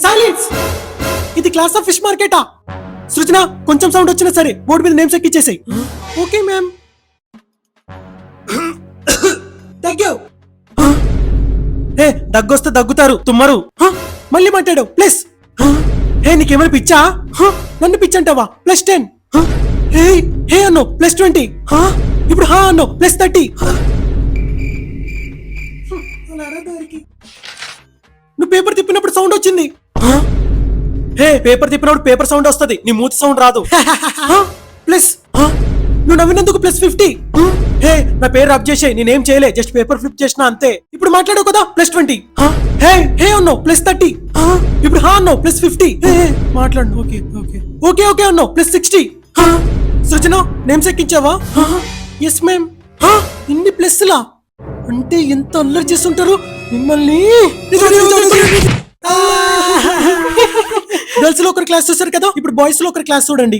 Silence. ఇది class of fish మార్కెటా? సృజన కొంచెం సౌండ్ వచ్చినా సరే బోర్డు మీద నేమ్స్ ఎక్కిచ్చేసాయి. Okay ma'am. ఏ దగ్గొస్తే దగ్గుతారు, తుమ్మరు. మళ్ళీ మాట్లాడు ప్లస్. ఏ నీకేమైనా పిచ్చా? నన్ను పిచ్చంటావా? +10. హే అన్నో +20. ఇప్పుడు హా అన్నో +30. నువ్వు పేపర్ తిప్పినప్పుడు సౌండ్ వచ్చింది. హే పేపర్ తిప్పినప్పుడు పేపర్ సౌండ్ వస్తుంది, నీ మూతి సౌండ్ రాదు. ప్లస్ నువ్వు నవ్వినందుకు +50. హే నా పేరు రబ్ చేసే, నేనేం చేయలే, జస్ట్ పేపర్ ఫ్లిప్ చేసిన అంతే. ఇప్పుడు మాట్లాడావు కదా +20. హే అన్నావు +30. ఇప్పుడు హా అన్నావు +50. మాట్లాడు. ఓకే ఓకే ఓకే ఓకే అన్నావు +60. సృజన నేమ్స్ ఎక్కించావా? Yes ma'am. ఇన్ని ప్లస్లా అంటే ఎంత అల్లరి చేస్తుంటారు మిమ్మల్ని. గర్ల్స్ లో ఒకరు క్లాస్ చూసారు కదా, ఇప్పుడు బాయ్స్ లో ఒకరు క్లాస్ చూడండి.